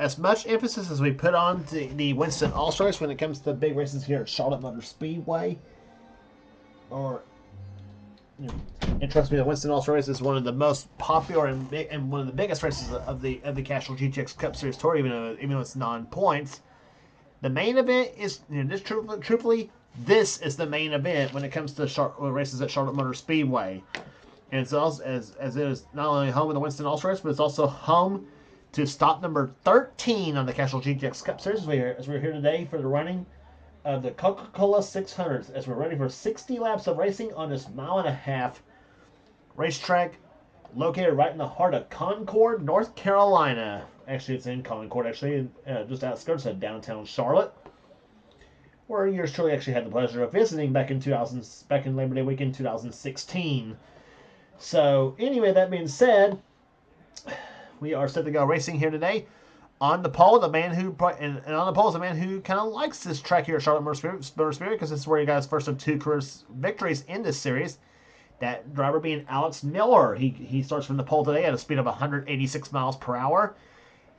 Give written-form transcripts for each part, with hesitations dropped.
as much emphasis as we put on the Winston All-Stars when it comes to big races here at Charlotte Motor Speedway, or and trust me, the Winston All-Star race is one of the most popular and one of the biggest races of the Castrol GTX Cup Series Tour, even though it's non-points. The main event is, just truthfully, this is the main event when it comes to races at Charlotte Motor Speedway. And it's also, as it is not only home of the Winston All-Stars, but it's also home to stop number 13 on the Castrol GTX Cup Series as we're here today for the running of the Coca-Cola 600s, as we're ready for 60 laps of racing on this 1.5-mile racetrack located right in the heart of Concord, North Carolina. Actually, it's in Concord, just outskirts of downtown Charlotte, where yours truly actually had the pleasure of visiting back in Labor Day weekend 2016. So, anyway, that being said, we are set to go racing here today. On the pole, the man who and on the pole is a man who kind of likes this track here at Charlotte Motor Speedway, because this is where he got his first of 2 career victories in this series. That driver being Alex Miller. He starts from the pole today at a speed of 186 miles per hour.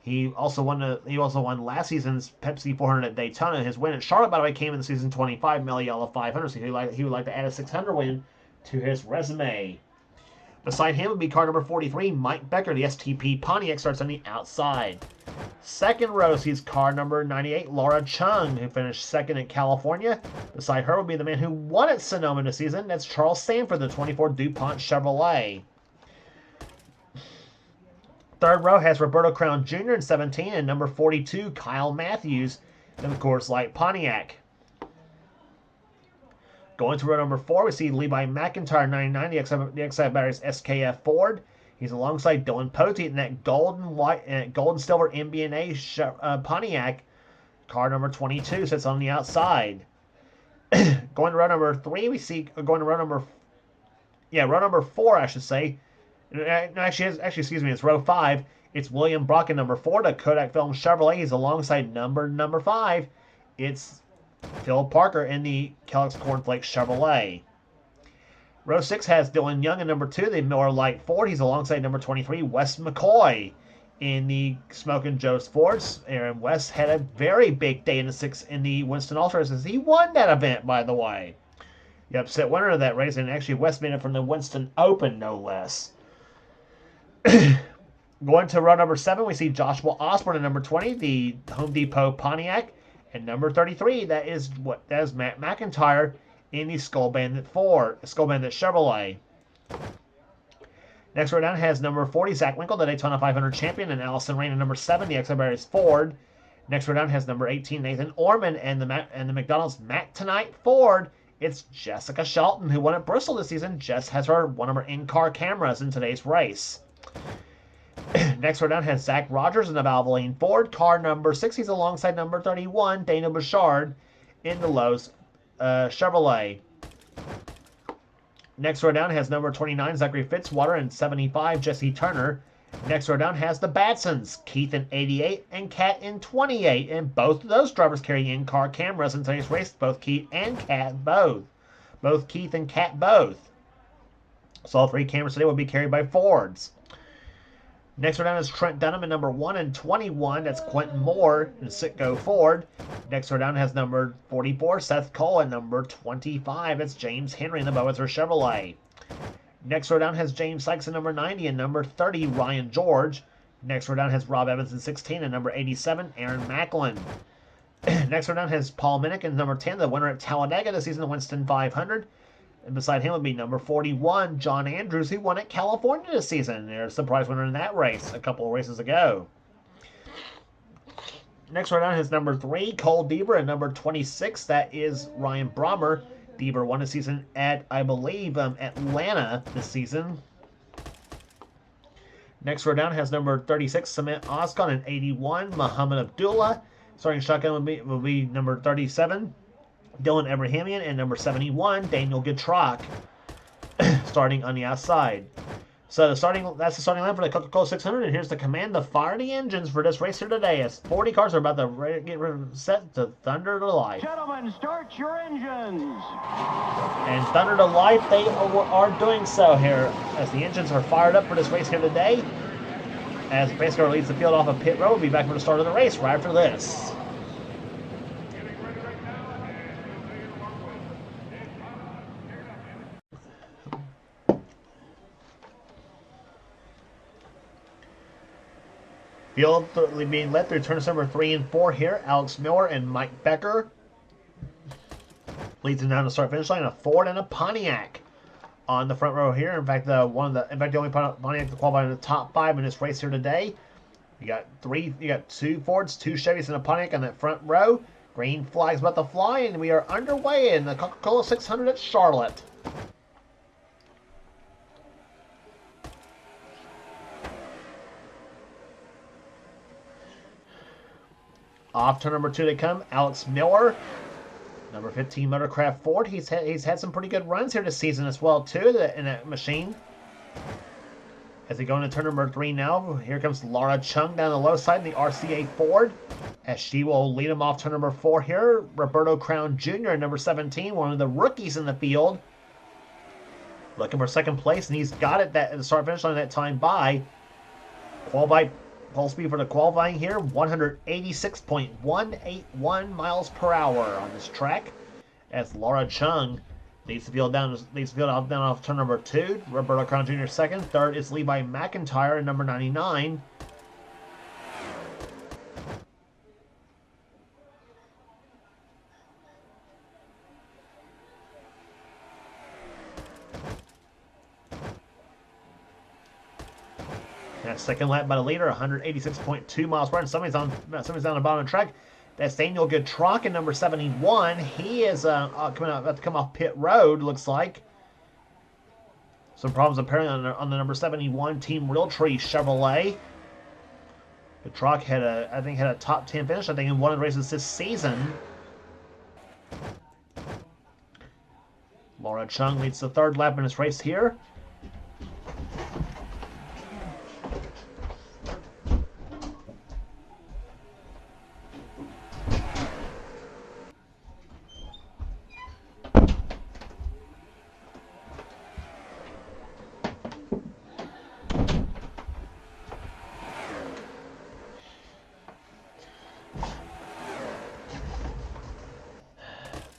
He also won last season's Pepsi 400 at Daytona. His win at Charlotte, by the way, came in the season 25 Mille Yellow 500. So he would like to add a 600 win to his resume. Beside him would be car number 43, Mike Becker. The STP Pontiac starts on the outside. Second row sees car number 98, Laura Chung, who finished second in California. Beside her will be the man who won at Sonoma this season. That's Charles Sanford, the 24 DuPont Chevrolet. Third row has Roberto Crown Jr. in 17 and number 42, Kyle Matthews, and of course, Light Pontiac. Going to row number 4, we see Levi McIntyre, 99, the XI Batteries SKF Ford. He's alongside Dylan Poteet in that gold and silver MB&A Pontiac. Car number 22 sits on the outside. Going to row number 3, we see row number 4, I should say. No, excuse me, it's row 5. It's William Brock in number 4, the Kodak Film Chevrolet. He's alongside number 5. It's Phil Parker in the Kellogg's Cornflakes Chevrolet. Row 6 has Dylan Young in number 2, the Miller Lite Ford. He's alongside number 23, Wes McCoy in the Smokin' Joe's Fords. And Wes had a very big day in the Winston All-Stars, as he won that event, by the way. The upset winner of that race, and actually Wes made it from the Winston Open, no less. Going to row number 7, we see Joshua Osborne in number 20, the Home Depot Pontiac. And number 33, that is Matt McIntyre in the Skull Bandit Chevrolet. Next row down has number 40, Zach Winkle, the Daytona 500 champion, and Allison Rain in number 7, the XI Batteries Ford. Next row down has number 18, Nathan Orman, and the McDonald's Mac Tonight Ford. It's Jessica Shelton, who won at Bristol this season. Jess has one of her in-car cameras in today's race. Next row down has Zach Rogers in the Valvoline Ford. Car number 6, he's alongside number 31, Dana Bouchard in the Lowe's Chevrolet. Next row down has number 29, Zachary Fitzwater, and 75, Jesse Turner. Next row down has the Batsons, Keith in 88 and Kat in 28. And both of those drivers carry in-car cameras in today's race. Both Keith and Kat both. Both Keith and Kat both. So all 3 cameras today will be carried by Fords. Next row down is Trent Dunham in number 1 and 21. That's Quentin Moore in Sitco Ford. Next row down has number 44, Seth Cole, and number 25. That's James Henry in the Bowitzer Chevrolet. Next row down has James Sykes in number 90 and number 30, Ryan George. Next row down has Rob Evans in 16 and number 87, Aaron Macklin. Next row down has Paul Minnick in number 10, the winner at Talladega this season, the Winston 500. And beside him would be number 41, John Andrews, who won at California this season. They're a surprise winner in that race a couple of races ago. Next row down has number 3, Cole Deaver, and number 26, that is Ryan Brommer. Deaver won the season at, I believe, Atlanta this season. Next row down has number 36, Cement Oscon, and 81, Muhammad Abdullah. Starting shotgun will be number 37, Dylan Abrahamian, and number 71, Daniel Getrock, starting on the outside. So that's the starting line for the Coca-Cola 600, and here's the command to fire the engines for this race here today, as 40 cars are about to get set to thunder to life. Gentlemen, start your engines. And thunder to life, they are doing so here, as the engines are fired up for this race here today. As the pace car leads the field off of pit road. We'll be back for the start of the race right after this. Field being led through turns number 3 and 4 here. Alex Miller and Mike Becker leads them down the start finish line. A Ford and a Pontiac on the front row here. In fact, the only Pontiac to qualify in the top 5 in this race here today. You got 2 Fords, 2 Chevys, and a Pontiac on that front row. Green flag's about to fly, and we are underway in the Coca-Cola 600 at Charlotte. Off turn number 2 they come, Alex Miller, number 15 Motorcraft Ford. He's had some pretty good runs here this season as well too in that machine. As they go into turn number 3 now, here comes Laura Chung down the low side in the RCA Ford. As she will lead him off turn number 4 here, Roberto Crown Jr., number 17, one of the rookies in the field. Looking for second place, and he's got it at the start finish line that time by pole speed for the qualifying here, 186.181 miles per hour on this track. As Laura Chung leads the field down off turn number 2. Roberto Crown Jr. second. Third is Levi McIntyre, number 99. That second lap by the leader, 186.2 miles per hour. Somebody's down the bottom of the track. That's Daniel Goodtrock, number 71. He is about to come off pit road, looks like. Some problems apparently on the number 71 Team Realtree Chevrolet. Goodtrock had a top 10 finish, I think, in one of the races this season. Laura Chung leads the third lap in this race here.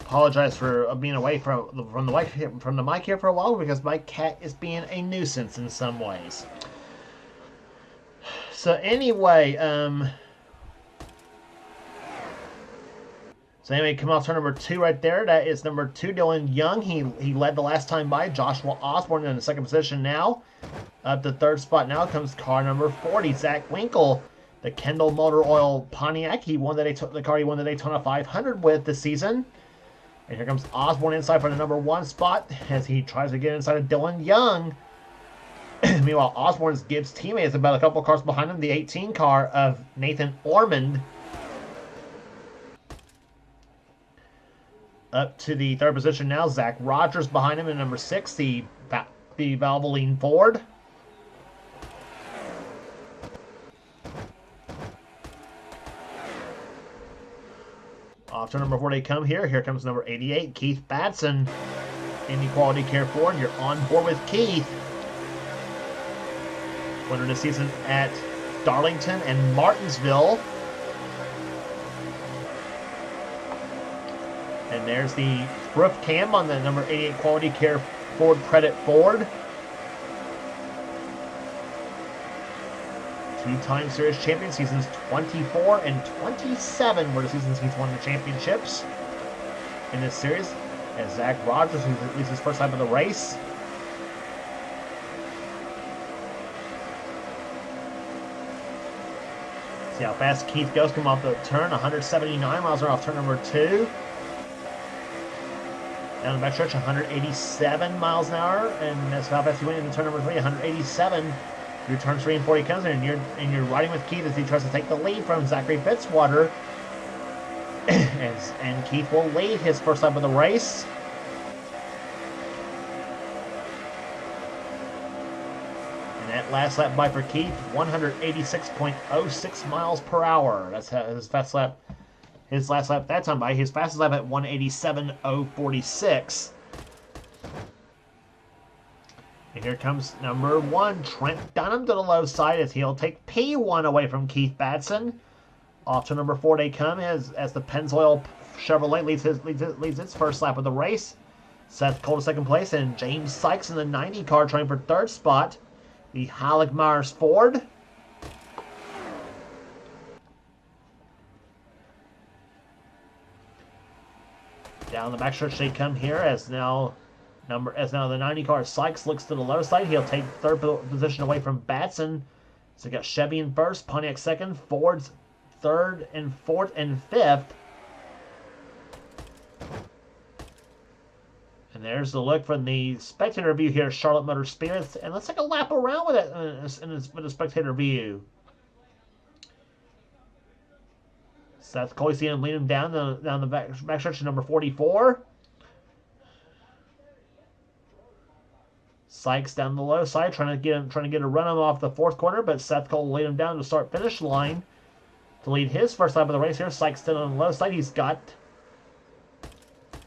Apologize for being away from the mic here for a while because my cat is being a nuisance in some ways. So anyway, come off turn number 2 right there. That is number 2, Dylan Young. He led the last time by. Joshua Osborne in the second position now. Up the third spot now comes car number 40, Zach Winkle, the Kendall Motor Oil Pontiac. The car he won the Daytona 500 with this season. And here comes Osborne inside for the number 1 spot as he tries to get inside of Dylan Young. Meanwhile, Osborne's Gibbs teammate is about a couple cars behind him, the 18 car of Nathan Ormond. Up to the third position now, Zach Rogers behind him in number 6, the Valvoline Ford. Off to number 4 they come here. Here comes number 88, Keith Batson in the Quality Care Ford. You're on board with Keith. Winner this season at Darlington and Martinsville. And there's the roof cam on the number 88 Quality Care Ford Credit Ford. 2-time series champion, seasons 24 and 27 were the seasons he's won the championships in this series. As Zach Rogers, who's at least his first time in the race. See how fast Keith goes, come off the turn, 179 miles an hour off turn number 2. Down the backstretch, 187 miles an hour, and that's how fast he went into turn number 3, 187. Through turns 3 and 4 he comes in, and you're riding with Keith as he tries to take the lead from Zachary Fitzwater. And Keith will lead his first lap of the race. And that last lap by for Keith, 186.06 miles per hour. That's his fast lap. His last lap that time by. His fastest lap at 187.046. And here comes number 1, Trent Dunham to the low side as he'll take P1 away from Keith Batson. Off to number 4 they come as the Pennzoil Chevrolet leads its first lap of the race. Seth Cole to second place, and James Sykes in the 90 car trying for third spot. The Halleck Myers Ford. Down the backstretch they come here as now the 90 car Sykes looks to the low side. He'll take third position away from Batson. So we got Chevy in first, Pontiac second, Ford's third and fourth and fifth. And there's the look from the spectator view here, Charlotte Motor Speedway. And let's take a lap around with it with a spectator view. Seth Cole, see him lead him down the backstretch to number 44. Sykes down the low side, trying to get a run him off the fourth corner, but Seth Cole will lead him down to start-finish line to lead his first lap of the race here. Sykes still on the low side. He's got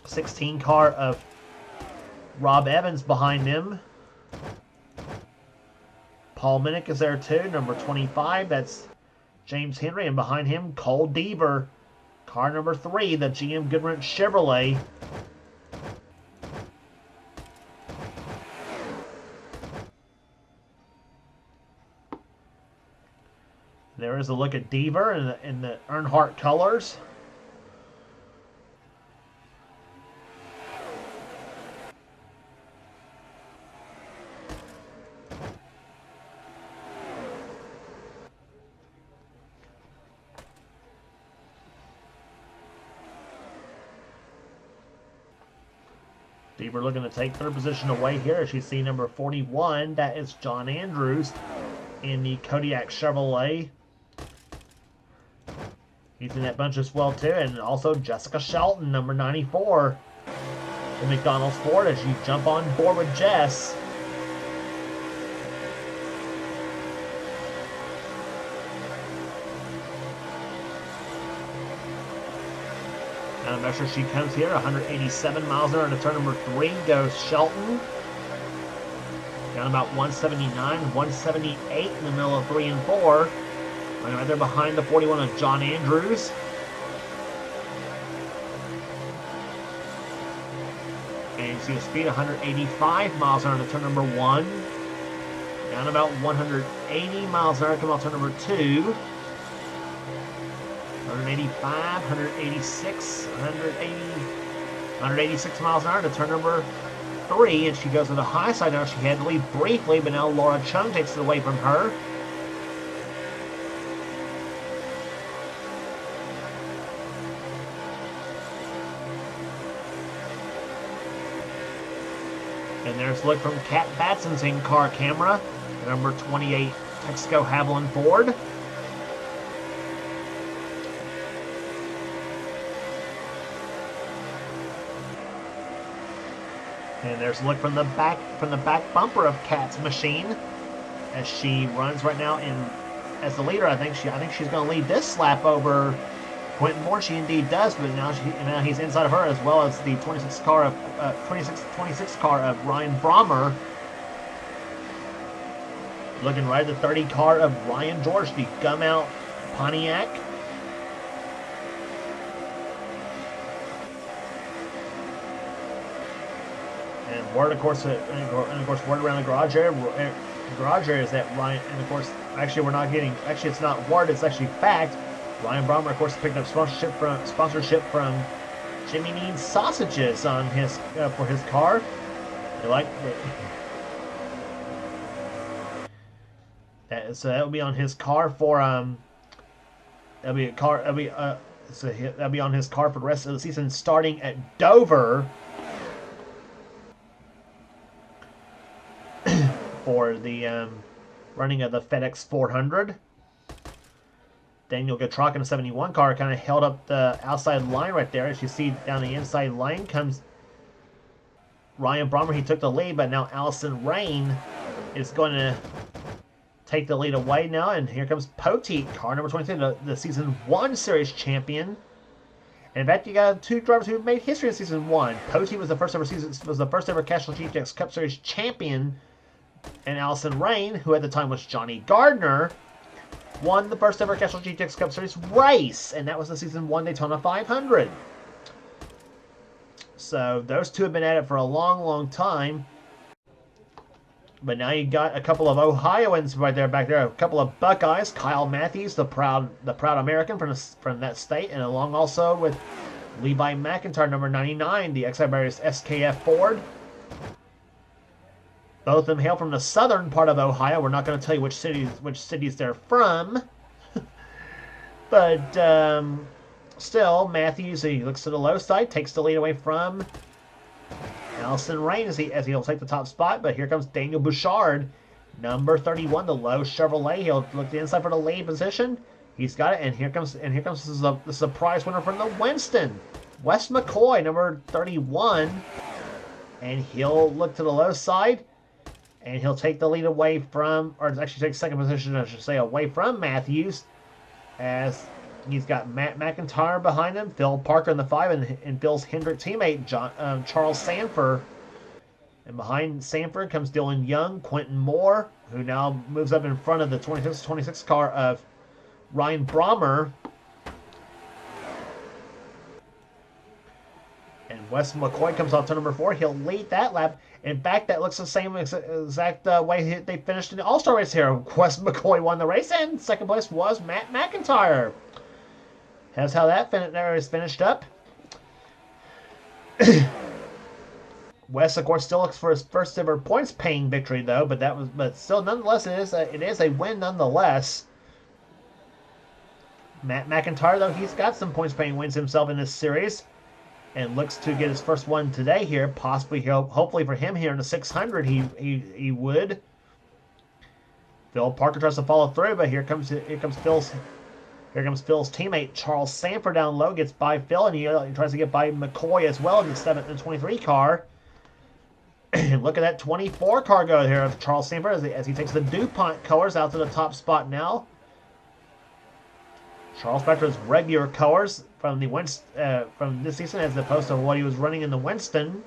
16 car of Rob Evans behind him. Paul Minnick is there too, number 25. That's James Henry, and behind him, Cole Deaver. Car number 3, the GM Goodwrench Chevrolet. There is a look at Deaver in the Earnhardt colors. Deaver looking to take third position away here as you see number 41. That is John Andrews in the Kodiak Chevrolet. He's in that bunch as well too, and also Jessica Shelton, number 94, the McDonald's Ford, as you jump on board with Jess. Now make sure she comes here, 187 miles an hour into turn number 3 goes Shelton. Down about 179, 178 in the middle of 3 and 4. Right there behind the 41 of John Andrews. And you see the speed, 185 miles an hour to turn number 1. Down about 180 miles an hour, come out turn number 2. 185, 186, 186 miles an hour to turn number 3. And she goes to the high side now. She had to lead briefly, but now Laura Chung takes it away from her. And there's a look from Kat Batson's in-car camera, number 28 Texaco Haviland Ford. And there's a look from the back bumper of Kat's machine as she runs right now as the leader. I think she's going to lead this lap over Quentin Moore. She indeed does, but now he's inside of her, as well as the 26 car of Ryan Brommer. Looking right at the 30 car of Ryan George, the Gumout Pontiac. And word, of course, word around the garage area is that Ryan, and of course, actually it's not word, it's actually fact. Ryan Brommer, of course, picked up sponsorship from Jimmy Need's Sausages on his for his car. They like that, so that will be on his car for that'll be on his car for the rest of the season, starting at Dover for the running of the FedEx 400. Daniel Gatrok in a 71 car kind of held up the outside line right there. As you see down the inside lane comes Ryan Brommer. He took the lead, but now Allison Rain is going to take the lead away now. And here comes Poteet, car number 23, the Season 1 Series champion. And in fact, you got 2 drivers who made history in Season 1. Poteet was the first ever Castrol GTX Cup Series champion And Allison Rain, who at the time was Johnny Gardner, won the first ever Castrol GTX Cup Series race, and that was the Season 1 Daytona 500. So those two have been at it for a long, long time. But now you got a couple of Ohioans right there, back there, a couple of Buckeyes. Kyle Matthews, the proud American from that state, and along also with Levi McIntyre, number 99, the X-Barriers SKF Ford. Both of them hail from the southern part of Ohio. We're not going to tell you which cities they're from, but still, Matthews, he looks to the low side, takes the lead away from Allison Rain as he'll take the top spot. But here comes Daniel Bouchard, number 31, the low Chevrolet. He'll look to the inside for the lead position. He's got it, and here comes the surprise winner from the Winston, Wes McCoy, number 31, and he'll look to the low side. And he'll take the lead away from, or actually take second position, I should say, away from Matthews, as he's got Matt McIntyre behind him, Phil Parker in the 5, and Phil's Hendrick teammate, Charles Sanford. And behind Sanford comes Dylan Young, Quentin Moore, who now moves up in front of the 26 car of Ryan Brommer. And Wes McCoy comes off to number 4. He'll lead that lap. In fact, that looks the same exact way they finished in the All-Star race here. Wes McCoy won the race, and second place was Matt McIntyre. That's how that race finished up. Wes, of course, still looks for his first ever points-paying victory, though. But still, nonetheless, it is a win, nonetheless. Matt McIntyre, though, he's got some points-paying wins himself in this series, and looks to get his first one today here. Possibly, hopefully for him here in the 600, he would. Phil Parker tries to follow through, but here comes Phil's teammate Charles Sanford down low, gets by Phil, and he tries to get by McCoy as well in the 7 and 23 car. And look at that 24 car go here of Charles Sanford as he takes the DuPont colors out to the top spot now. Charles back to his regular colors from from this season as opposed to what he was running in the Winston.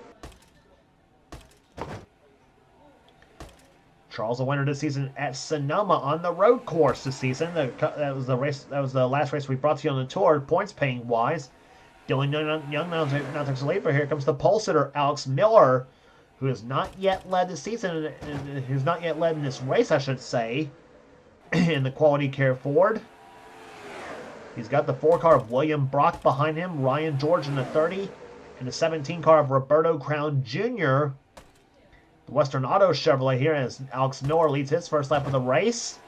Charles, a winner this season at Sonoma on the road course this season. That was the race. That was the last race we brought to you on the tour, points paying wise. Dylan Young now takes the lead. But here comes the pole sitter Alex Miller, who has not yet led this season, who's not yet led in this race, I should say, in the Quality Care Ford. He's got the 4 car of William Brock behind him, Ryan George in the 30, and the 17 car of Roberto Crown Jr. The Western Auto Chevrolet here as Alex Miller leads his first lap of the race.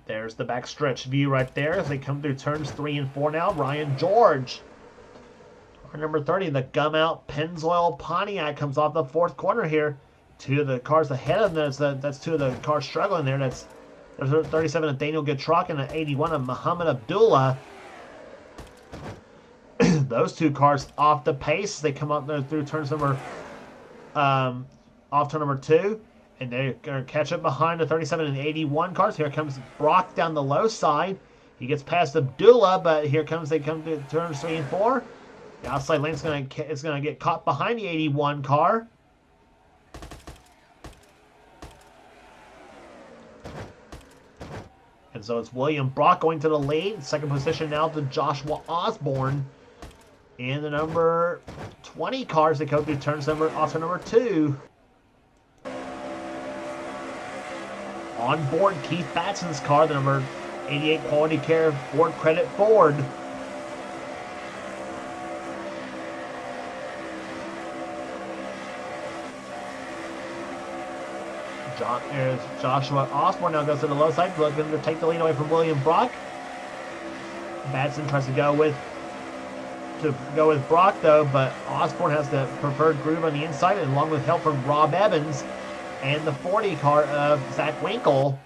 There's the backstretch view right there as they come through turns 3 and 4 now. Ryan George. Number 30, the Gum Out Pennzoil Pontiac comes off the 4th corner here. 2 of the cars ahead of them. That's 2 of the cars struggling there. There's a 37 of Daniel Getrock and an 81 of Muhammad Abdullah. Those 2 cars off the pace. They come up through turns off turn number 2. And they're going to catch up behind the 37 and 81 cars. Here comes Brock down the low side. He gets past Abdullah, but they come to turns 3 and 4. The outside lane is going to get caught behind the 81 car. And so it's William Brock going to the lead. Second position now to Joshua Osborne. And the number 20 cars that go through turns off to number 2. On board Keith Batson's car, the number 88 Quality Care Ford Credit Ford. Joshua Osborne now goes to the low side, looking to take the lead away from William Brock. Batson tries to go with Brock though, but Osborne has the preferred groove on the inside, and along with help from Rob Evans and the 40 car of Zach Winkle.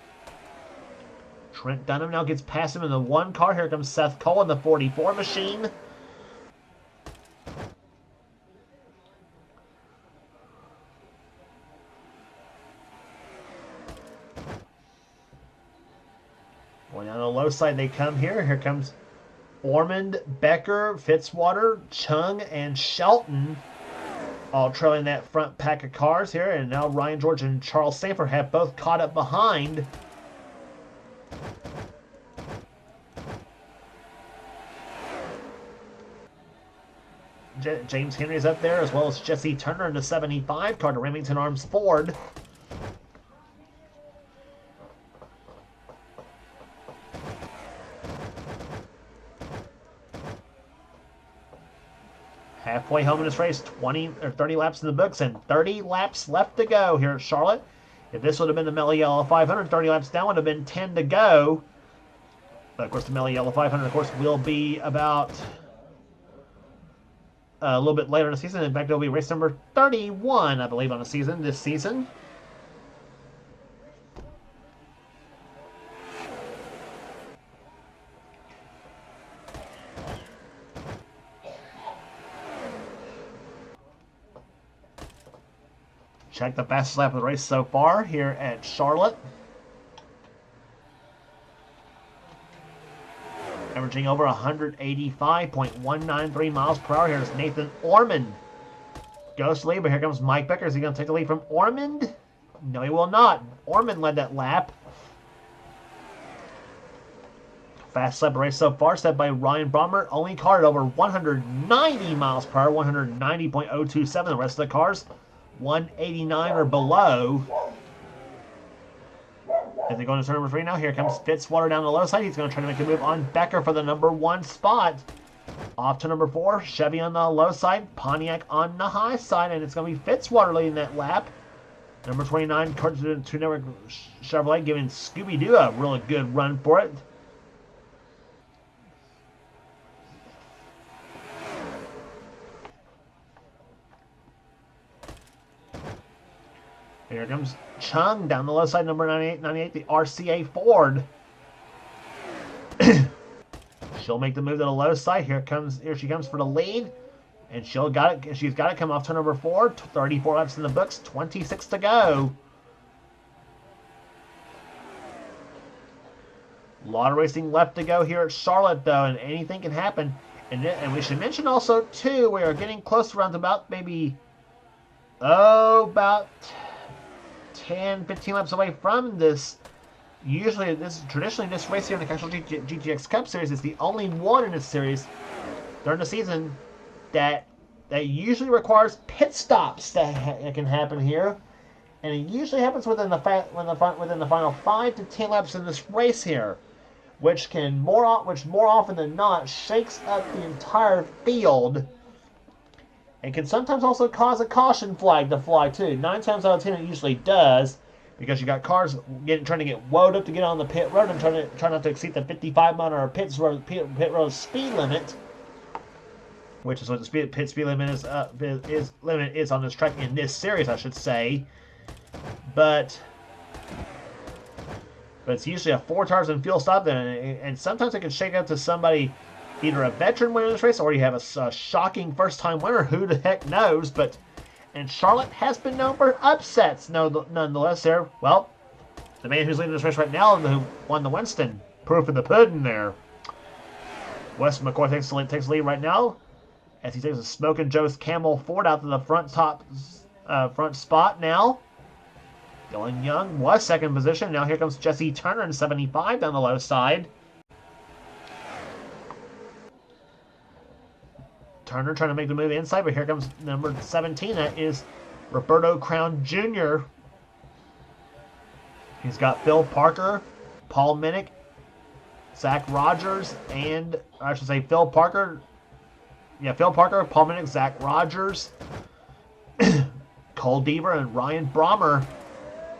Trent Dunham now gets past him in the 1 car. Here comes Seth Cole in the 44 machine. Going down the low side they come here. Here comes Ormond, Becker, Fitzwater, Chung, and Shelton, all trailing that front pack of cars here. And now Ryan George and Charles Sanford have both caught up behind. James Henry's up there, as well as Jesse Turner in the 75 car to Remington Arms Ford. Halfway home in this race, 20 or 30 laps in the books, and 30 laps left to go here at Charlotte. If this would have been the Mello Yellow 500, 30 laps down would have been 10 to go. But of course, the Mello Yellow 500, of course, will be about a little bit later in the season. In fact, it'll be race number 31, I believe, on the season this season. Check the fastest lap of the race so far here at Charlotte. Averaging over 185.193 miles per hour. Here's Nathan Ormond. Goes to lead, but here comes Mike Becker. Is he going to take the lead from Ormond? No, he will not. Ormond led that lap. Fastest lap of the race so far, set by Ryan Brommer. Only car at over 190 miles per hour, 190.027. The rest of the cars, 189 or below. As they go into turn number 3 now, here comes Fitzwater down the low side. He's going to try to make a move on Becker for the number 1 spot. Off to number 4, Chevy on the low side, Pontiac on the high side, and it's going to be Fitzwater leading that lap. Number 29, Two Network Chevrolet, giving Scooby-Doo a really good run for it. Here comes Chung down the low side, number 98, the RCA Ford. She'll make the move to the low side. Here she comes for the lead, and she's got it. Come off to number 4. 34 laps in the books, 26 to go. A lot of racing left to go here at Charlotte, though, and anything can happen. And we should mention also too, we are getting close around about maybe about 10, 15 laps away from this. Traditionally, this race here in the Castrol GTX Cup Series is the only one in this series during the season that usually requires pit stops that can happen here, and it usually happens within the final 5 to 10 laps in this race here, which more often than not shakes up the entire field. And can sometimes also cause a caution flag to fly too. 9 times out of 10 it usually does, because you got cars trying to get woed up to get on the pit road and try not to exceed the 55 mile an hour pit road speed limit, which is what the pit speed limit is on this track in this series, I should say. But it's usually a 4 tires and fuel stop, and sometimes it can shake up to somebody, either a veteran winner in this race, or you have a shocking first-time winner. Who the heck knows? And Charlotte has been known for upsets, nonetheless. There, well, the man who's leading this race right now, who won the Winston, proof of the pudding there. Wes McCoy takes the lead right now, as he takes a Smokin' Joe's Camel Ford out to the front spot now. Dylan Young was second position. Now here comes Jesse Turner in 75 down the low side. Turner trying to make the move inside, but here comes number 17. That is Roberto Crown Jr. He's got Phil Parker, Paul Minnick, Zach Rogers, and I should say Phil Parker. Yeah, Phil Parker, Paul Minnick, Zach Rogers, Cole Deaver, and Ryan Brommer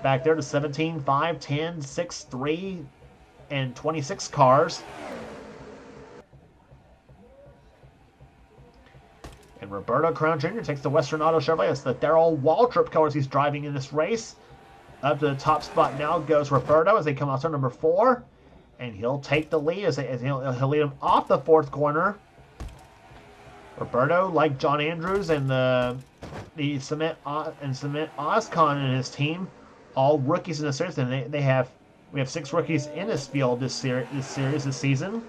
back there to 17, 5, 10, 6, 3, and 26 cars. And Roberto Crown Jr. takes the Western Auto Chevrolet. It's the Darrell Waltrip colors he's driving in this race. Up to the top spot now goes Roberto as they come out to number 4. And he'll take the lead as he'll lead him off the 4th corner. Roberto, like John Andrews and the Cement Oscon and his team, all rookies in the series, and they have We have 6 rookies in this field this season.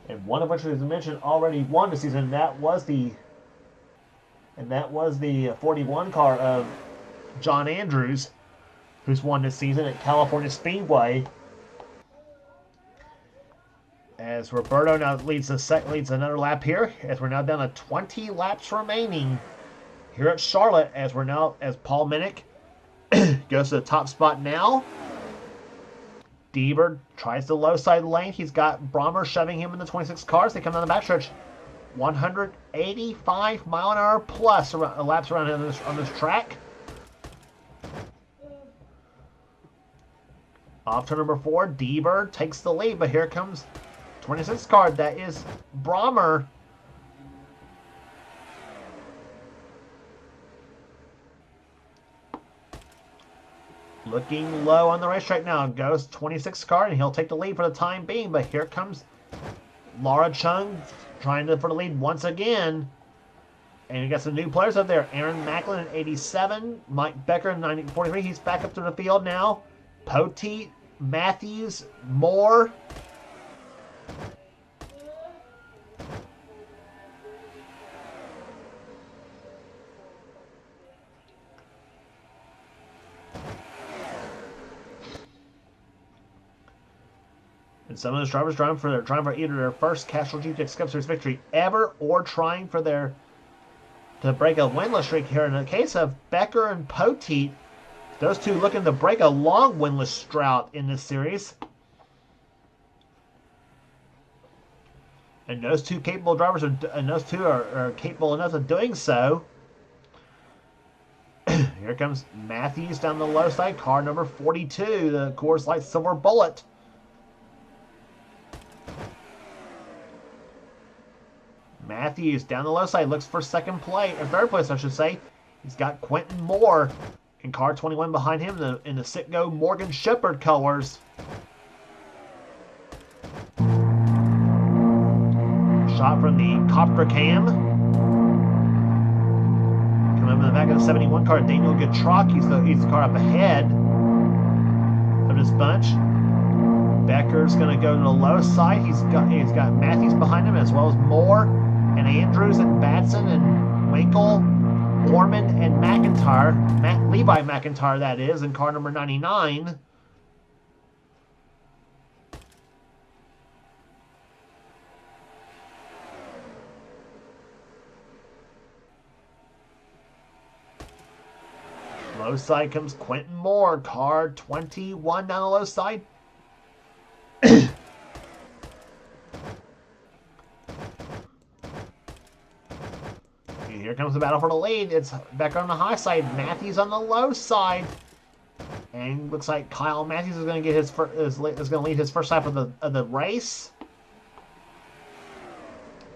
And one of which, as I mentioned, already won the season. That was the 41 car of John Andrews, who's won this season at California Speedway. As Roberto now leads another lap here, as we're now down to 20 laps remaining here at Charlotte, as Paul Minnick goes to the top spot now. Deaver tries the low side lane. He's got Brommer shoving him in the 26 cars. They come down the backstretch. 185 mile an hour plus laps around on this track. Off to number 4, Deaver takes the lead, but here comes 26 car. That is Brommer. Looking low on the racetrack now. Goes 26 car, and he'll take the lead for the time being. But here comes Laura Chung trying for the lead once again. And we got some new players up there. Aaron Macklin in 87. Mike Becker in 43. He's back up to the field now. Poteet, Matthews, Moore. And some of those drivers trying for either their first Castrol GTX Cup Series victory ever, or trying for to break a winless streak here. In the case of Becker and Poteet, those two looking to break a long winless drought in this series. And those two capable drivers are capable enough of doing so. Here comes Matthews down the low side, car number 42, the Coors Light Silver Bullet. Matthews down the low side looks for third place, I should say. He's got Quentin Moore in car 21 behind him in the Citgo Morgan Shepherd colors. Shot from the copter cam. Coming up in the back of the 71 car, Daniel Getrock. He's the car up ahead of this bunch. Becker's going to go to the low side. He's got Matthews behind him, as well as Moore and Andrews and Batson and Winkle, Ormond and McIntyre. Levi McIntyre, that is, in car number 99. Low side comes Quentin Moore, car 21 down the low side. Here comes the battle for the lead. It's Becker on the high side, Matthews on the low side, and looks like Kyle Matthews is going to get is going to lead his first lap of the race.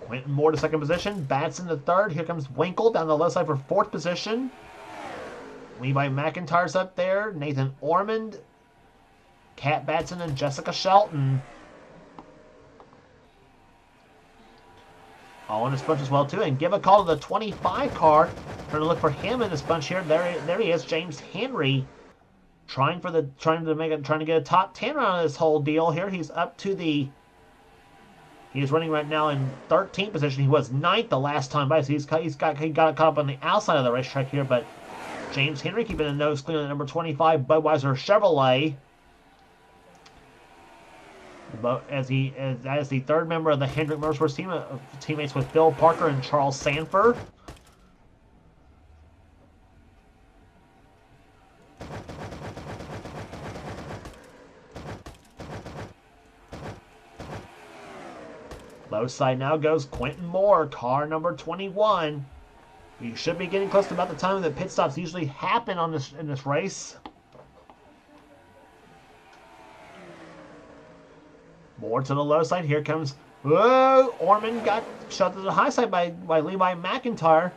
Quentin Moore to second position, Batson to third. Here comes Winkle down the low side for fourth position. Levi McIntyre's up there, Nathan Ormond, Kat Batson, and Jessica Shelton. All in this bunch as well too, and give a call to the 25 car. Trying to look for him in this bunch here. There he is, James Henry, trying to get a top 10 on this whole deal here. He's up to he's running right now in 13th position. He was 9th the last time by, so he got caught up on the outside of the racetrack here. But James Henry keeping the nose clean on number 25 Budweiser Chevrolet. But as the third member of the Hendrick Motorsports team, teammates with Bill Parker and Charles Sanford. Low side now goes Quentin Moore, car number 21. You should be getting close to about the time that pit stops usually happen in this race. More to the low side. Here comes... Whoa! Ormond got shoved to the high side by Levi McIntyre.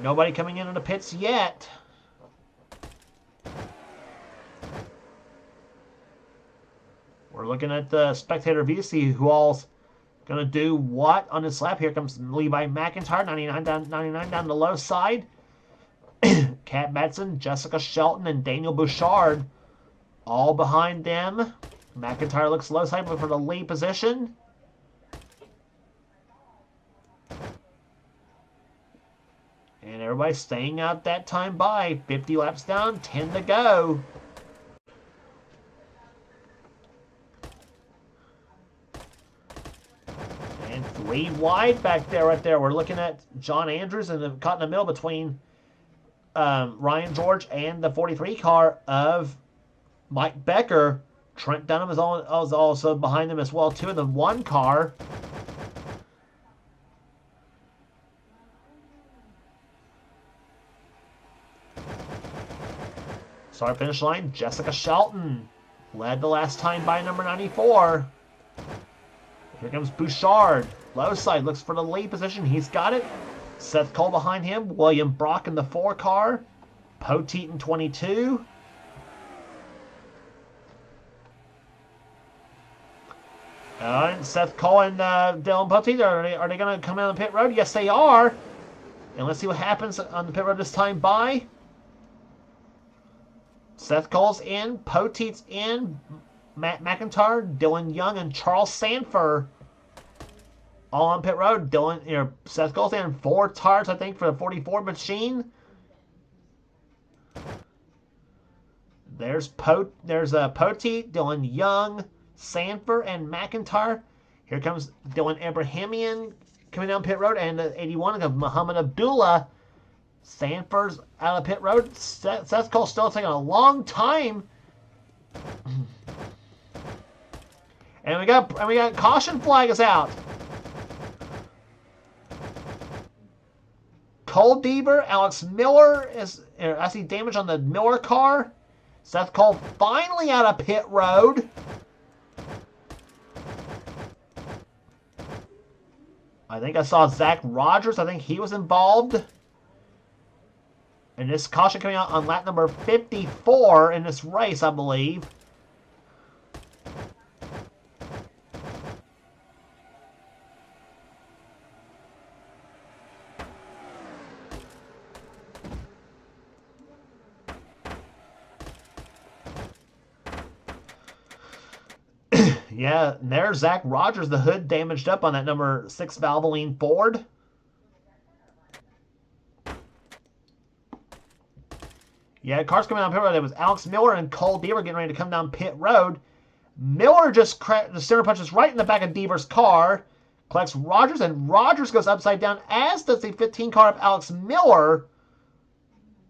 Nobody coming into the pits yet. We're looking at the spectator view to see who all's going to do what on this lap. Here comes Levi McIntyre, 99 down the low side. Kat Batson, Jessica Shelton, and Daniel Bouchard all behind them. McIntyre looks low side for the lead position. And everybody's staying out that time by. 50 laps down, 10 to go. And 3 wide back there, right there. We're looking at John Andrews and caught in the middle between Ryan George and the 43 car of Mike Becker. Trent Dunham is also behind them as well, too, in the 1 car. Start finish line, Jessica Shelton led the last time by number 94. Here comes Bouchard. Low side looks for the lead position. He's got it. Seth Cole behind him. William Brock in the 4 car. Poteet in 22. And Seth Cole and Dylan Poteet, are they going to come out on the pit road? Yes, they are. And let's see what happens on the pit road this time by. Seth Cole's in, Poteet's in, Matt McIntyre, Dylan Young, and Charles Sanford all on pit road. Seth Cole's in 4 tires, I think, for the 44 machine. There's Poteet, Dylan Young, Sanford, and McIntyre. Here comes Dylan Abrahamian coming down pit road, and the 81 of Muhammad Abdullah. Sanford's out of pit road. Seth Cole still taking a long time. And we got caution flag is out. Cole Deaver, Alex Miller I see damage on the Miller car. Seth Cole finally out of pit road. I think I saw Zach Rogers. I think he was involved. And this caution coming out on lap number 54 in this race, I believe. Yeah, and there's Zach Rogers, the hood damaged up on that number 6 Valvoline Ford. Yeah, cars coming down pit road. It was Alex Miller and Cole Deaver getting ready to come down pit road. Miller just the center punches right in the back of Deaver's car. Collects Rogers, and Rogers goes upside down, as does the 15 car of Alex Miller.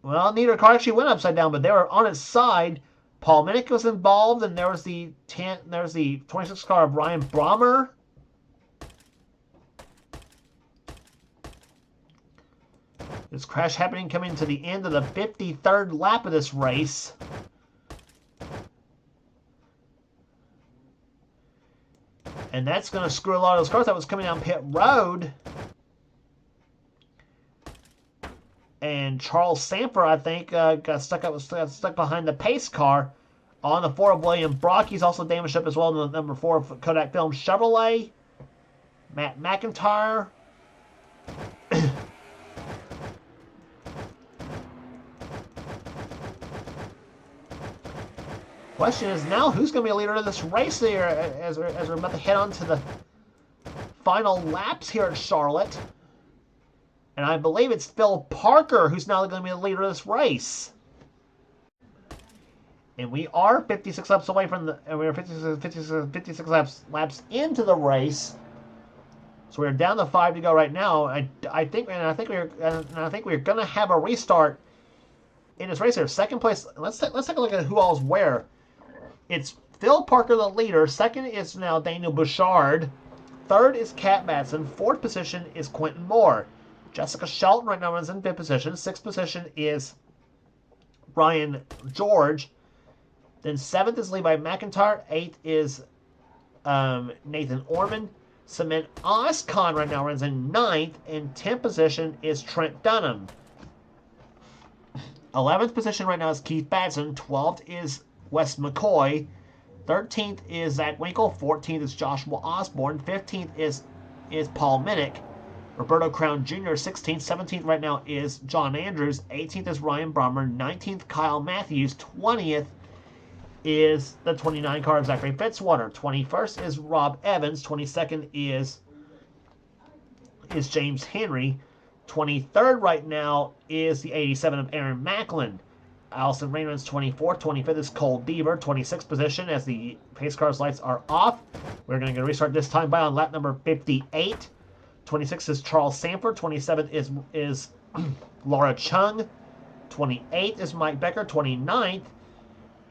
Well, neither car actually went upside down, but they were on its side. Paul Minnick was involved, and there was the 26 car of Ryan Brommer. This crash happening coming to the end of the 53rd lap of this race. And that's going to screw a lot of those cars that was coming down pit road. And Charles Sanford, I think, got stuck behind the pace car on the 4 of William Brock. He's also damaged up as well in the number 4 of Kodak Film Chevrolet. Matt McIntyre. Question is now, who's going to be a leader of this race here as we're about to head on to the final laps here at Charlotte. And I believe it's Phil Parker who's now going to be the leader of this race. And we are 56 laps away from we're 56 laps into the race. So we're down to 5 to go right now. I think we're going to have a restart in this race here. Second place. Let's take a look at who all's where. It's Phil Parker, the leader. Second is now Daniel Bouchard. Third is Kat Batson. Fourth position is Quentin Moore. Jessica Shelton right now runs in 5th position. 6th position is Ryan George. Then 7th is Levi McIntyre. 8th is Nathan Orman. Cement Oscon right now runs in 9th. And 10th position is Trent Dunham. 11th position right now is Keith Batson. 12th is Wes McCoy. 13th is Zach Winkle. 14th is Joshua Osborne. 15th is Paul Minnick. Roberto Crown Jr. 16th. 17th right now is John Andrews. 18th is Ryan Brummer. 19th, Kyle Matthews. 20th is the 29 car of Zachary Fitzwater. 21st is Rob Evans. 22nd is James Henry. 23rd right now is the 87 of Aaron Macklin. Allison Raymond's 24th. 25th is Cole Deaver. 26th position as the pace car's lights are off. We're going to restart this time by on lap number 58. 26th is Charles Sanford. 27th is Laura Chung. 28th is Mike Becker. 29th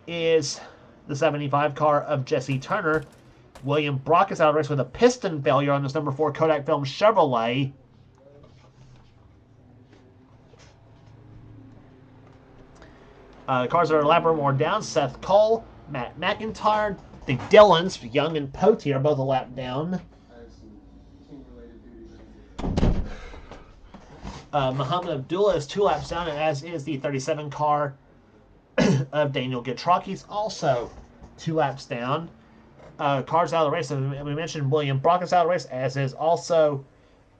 is the 75 car of Jesse Turner. William Brock is out of race with a piston failure on this number 4 Kodak Film Chevrolet. The cars that are a lap or more down: Seth Cole, Matt McIntyre, the Dillons, Young and Potey, are both a lap down. Muhammad Abdullah is 2 laps down, as is the 37 car of Daniel Getrocki's also 2 laps down. Cars out of the race, and we mentioned William Brock is out of the race, as is also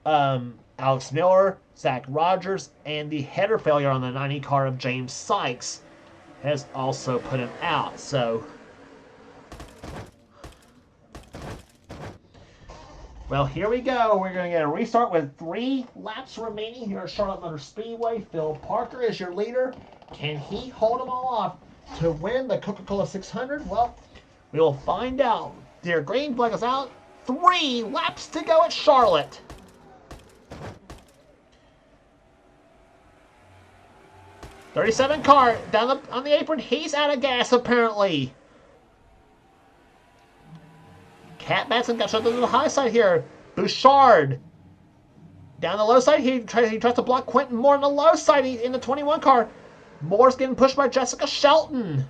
Alex Miller, Zach Rogers, and the header failure on the 90 car of James Sykes has also put him out. So, well, here we go. We're going to get a restart with 3 laps remaining here at Charlotte Motor Speedway. Phil Parker is your leader. Can he hold them all off to win the Coca-Cola 600? Well, we will find out. Their green flag is out. 3 laps to go at Charlotte. '37 car down on the apron. He's out of gas apparently. Cat Batson got shut to the high side here. Bouchard down the low side. He tries to block Quentin Moore on the low side in the 21 car. Moore's getting pushed by Jessica Shelton.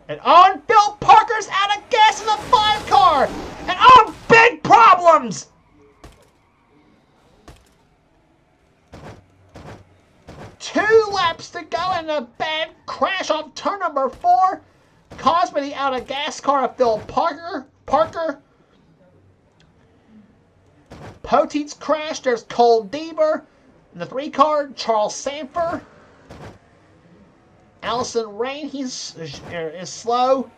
And Phil Parker's out of gas in the 5 car. And big problems. Two laps to go, and a bad crash off turn number 4 caused by the out of gas car of Phil Parker. Poteet's crash. There's Cole Deaver in the 3 car. Charles Sanford. Allison Rain, is slow.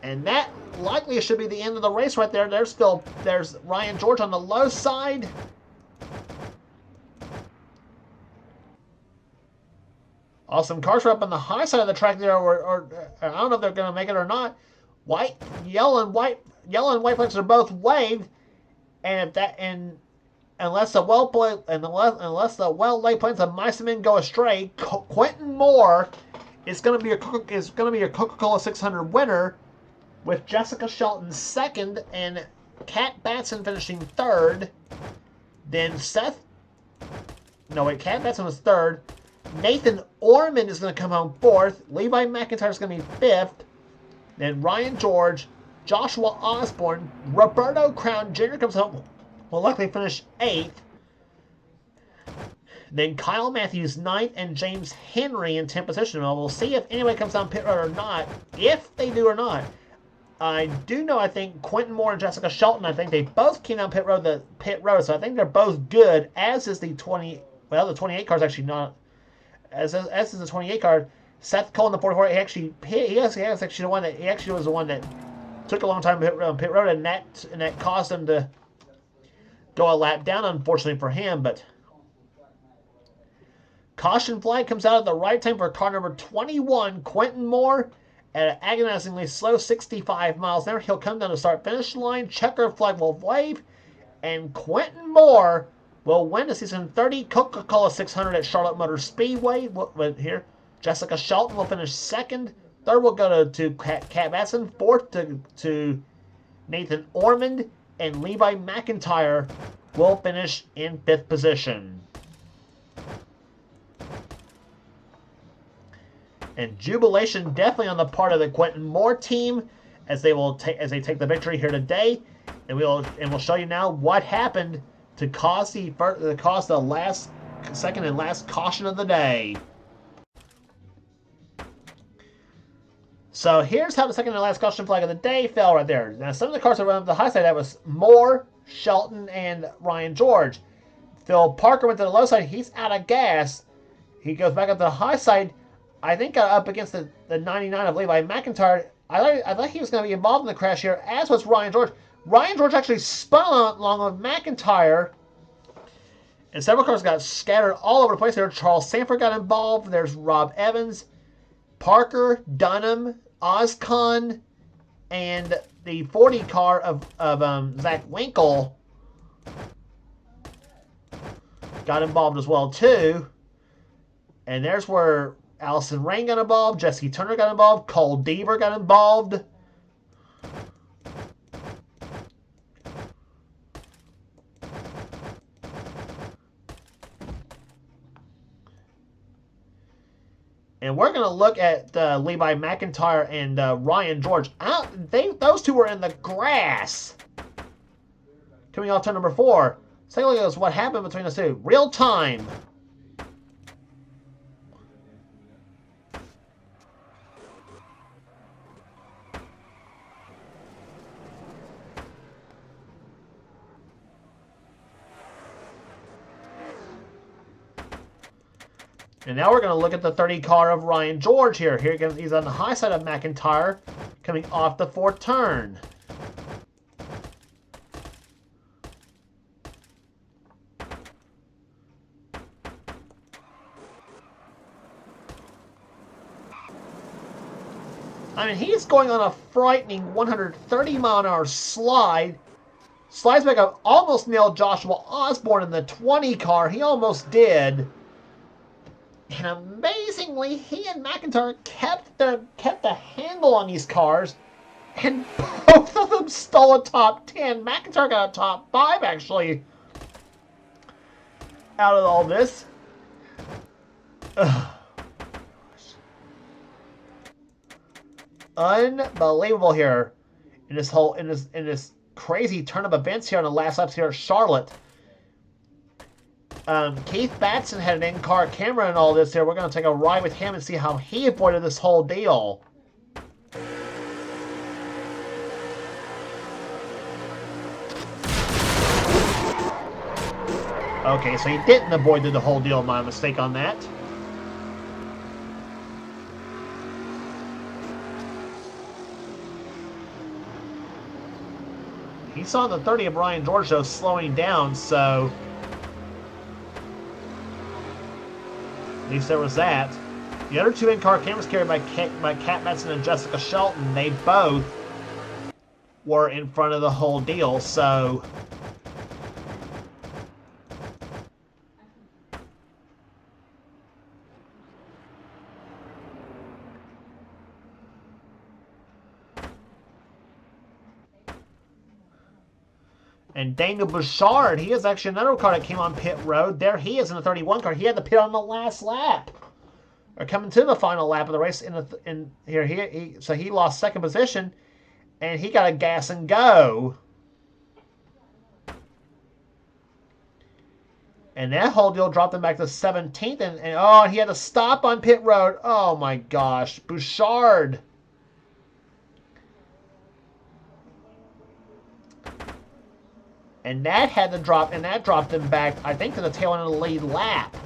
And that likely should be the end of the race right there. There's Ryan George on the low side. Awesome cars are up on the high side of the track there, or I don't know if they're going to make it or not. Yellow and white flags are both waved, and unless the well-laid plans of Meisterman go astray, Quentin Moore is going to be your Coca-Cola 600 winner, with Jessica Shelton 2nd and Cat Batson finishing 3rd. Then Cat Batson was 3rd. Nathan Ormond is going to come home 4th. Levi McIntyre is going to be 5th. Then Ryan George, Joshua Osborne, Roberto Crown Jr. comes home, will likely finish 8th. Then Kyle Matthews 9th and James Henry in 10th position. Well, we'll see if anybody comes down pit road or not. If they do or not. I do know, I think Quentin Moore and Jessica Shelton, I think they both came down pit road, so I think they're both good, as is the 28 car is actually not, as is the 28 car. Seth Cole in the 44, he was the one that took a long time to pit road, and that caused him to go a lap down, unfortunately for him. But caution flag comes out at the right time for car number 21, Quentin Moore, at an agonizingly slow 65 miles an hour. He'll come down to start-finish line. Checker flag will wave, and Quentin Moore will win the season 30 Coca-Cola 600 at Charlotte Motor Speedway. Here, Jessica Shelton will finish 2nd. 3rd will go to Cat Batson. 4th to Nathan Ormond, and Levi McIntyre will finish in 5th position. And jubilation definitely on the part of the Quentin Moore team as they take the victory here today, and we'll show you now what happened to cause the second and last caution of the day. So here's how the second and last caution flag of the day fell right there. Now some of the cars that went up the high side, that was Moore, Shelton, and Ryan George. Phil Parker went to the low side. He's out of gas. He goes back up to the high side. I think up against the 99 of Levi McIntyre. I thought he was going to be involved in the crash here, as was Ryan George. Ryan George actually spun along with McIntyre. And several cars got scattered all over the place there. Charles Sanford got involved. There's Rob Evans, Parker, Dunham, Oscon, and the 40 car of Zach Winkle got involved as well too. And there's where Allison Rain got involved, Jesse Turner got involved, Cole Deaver got involved. And we're going to look at Levi McIntyre and Ryan George. Those two were in the grass. Coming off turn number 4. Let's take a look at what happened between the two. Real time. And now we're going to look at the 30 car of Ryan George here. Here again, he's on the high side of McIntyre, coming off the 4th turn. I mean, he's going on a frightening 130 mile an hour slide. Slides back up, almost nailed Joshua Osborne in the 20 car. He almost did. And amazingly, he and McIntyre kept the handle on these cars, and both of them stole a top 10. McIntyre got a top 5, actually, out of all this. Ugh. Unbelievable here in this crazy turn of events here on the last laps here at Charlotte. Keith Batson had an in-car camera and all this here. We're going to take a ride with him and see how he avoided this whole deal. Okay, so he didn't avoid the whole deal. My mistake on that. He saw the 30 of Ryan George, though, slowing down, so at least there was that. The other two in-car cameras carried by Kat Madsen and Jessica Shelton, they both were in front of the whole deal, so and Daniel Bouchard, he is actually another car that came on pit road. There he is in the 31 car. He had to pit on the last lap, or coming to the final lap of the race. So he lost second position, and he got a gas and go. And that whole deal dropped him back to 17th, and he had to stop on pit road. Oh my gosh, Bouchard. And that had to drop, and that dropped him back, I think, to the tail end of the lead lap.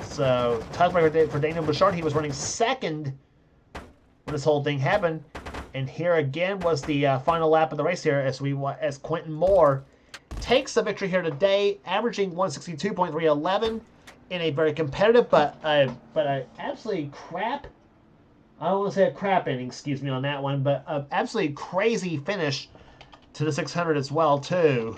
So, tiebreaker for Daniel Bouchard. He was running second when this whole thing happened. And here again was the final lap of the race here as Quentin Moore takes the victory here today, averaging 162.311 in a very competitive, but absolutely crap. I don't want to say a crap inning, excuse me, on that one, but an absolutely crazy finish to the 600 as well too.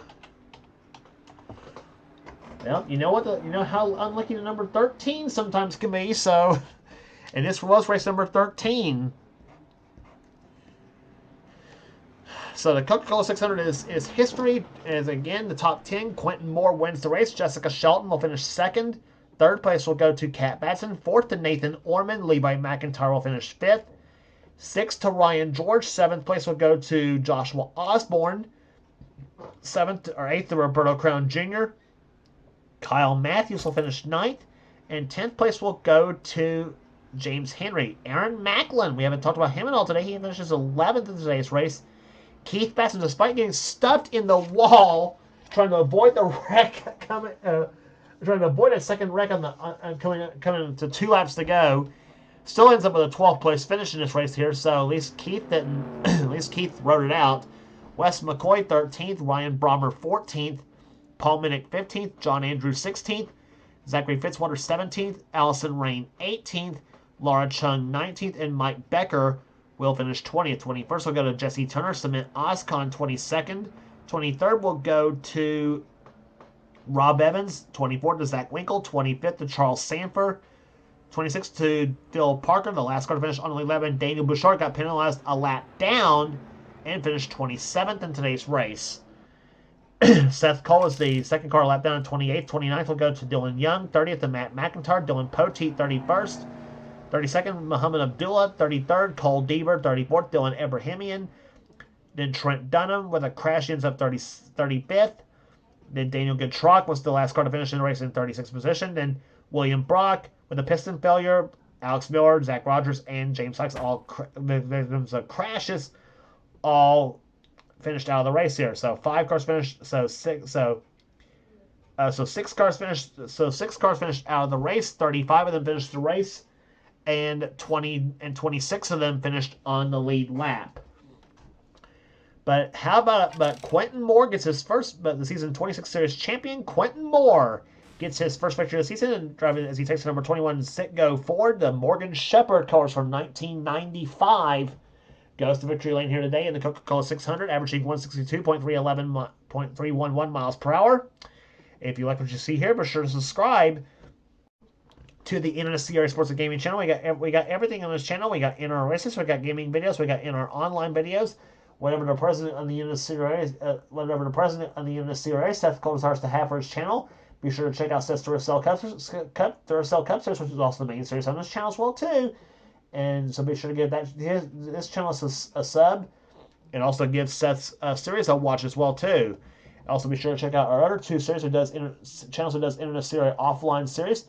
Well, you know how unlucky the number 13 sometimes can be. So, and this was race number 13. So the Coca-Cola 600 is history. As again, the top 10. Quentin Moore wins the race. Jessica Shelton will finish second. Third place will go to Kat Batson. Fourth to Nathan Orman. Levi McIntyre will finish fifth. 6th to Ryan George. 7th place will go to Joshua Osborne. 8th to Roberto Crown Jr. Kyle Matthews will finish 9th. And 10th place will go to James Henry. Aaron Macklin, we haven't talked about him at all today. He finishes 11th in today's race. Keith Bassett, despite getting stuffed in the wall, trying to avoid the wreck coming, trying to avoid a second wreck on the coming to 2 laps to go, still ends up with a 12th place finish in this race here. So at least Keith didn't. At least Keith wrote it out. Wes McCoy 13th, Ryan Brommer 14th, Paul Minnick 15th, John Andrews 16th, Zachary Fitzwater 17th, Allison Rain 18th, Laura Chung 19th, and Mike Becker will finish 20th. 21st will go to Jesse Turner, Cement Oscon 22nd. 23rd will go to Rob Evans. 24th to Zach Winkle. 25th to Charles Sanford. 26th to Phil Parker. The last car to finish on 11. Daniel Bouchard got penalized a lap down and finished 27th in today's race. Seth Cole is the second car lap down in 28th. 29th will go to Dylan Young. 30th to Matt McIntyre. Dylan Poteet 31st. 32nd, Muhammad Abdullah. 33rd, Cole Deaver. 34th, Dylan Ebrahimian. Then Trent Dunham with a crash ends up 35th. Then Daniel Goodrock was the last car to finish in the race in 36th position. Then William Brock with a piston failure. Alex Miller, Zach Rogers, and James Sykes, all victims of crashes, all finished out of the race here. So 5 cars finished. So 6 cars finished. So 6 cars finished out of the race. 35 of them finished the race, and 26 of them finished on the lead lap. But how about Quentin Moore gets his first, the season 26 series champion. Quentin Moore gets his first victory of the season and driving as he takes the number 21 Citgo Ford. The Morgan Shepherd colors from 1995 goes to victory lane here today in the Coca-Cola 600, averaging 162.311 miles per hour. If you like what you see here, be sure to subscribe to the NNSCRA Sports and Gaming channel. We got everything on this channel. We got NR races, we got gaming videos, we got NR online videos. Whatever the president of the NNSCRA, Seth Coldhars to have for his channel. Be sure to check out Seth's Duracell Cup Series, which is also the main series on this channel as well too. And so be sure to give this channel a sub, and also give Seth's series a watch as well too. Also be sure to check out our other 2 series channels who does NNSCRA offline series.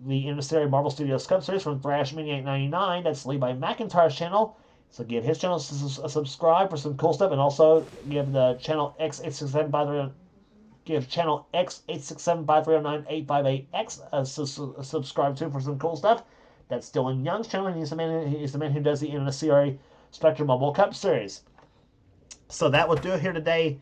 The NNSCRA Marvel Studios Cup Series from Thrash Mini 899. That's Levi McIntyre's channel. So give his channel a subscribe for some cool stuff, and also give the channel X867539. Give channel X8675309858X a subscribe to for some cool stuff. That's Dylan Young's channel, and he's the man who does the NNSCRA Spectrum Mobile Cup Series. So that will do it here today.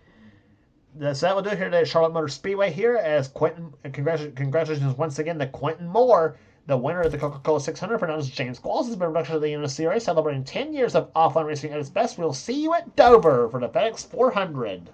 So that will do it here today at Charlotte Motor Speedway here as Quentin, congratulations once again to Quentin Moore, the winner of the Coca-Cola 600, pronounced James Qualls, has been a production of the NNSCRA, celebrating 10 years of offline racing at its best. We'll see you at Dover for the FedEx 400.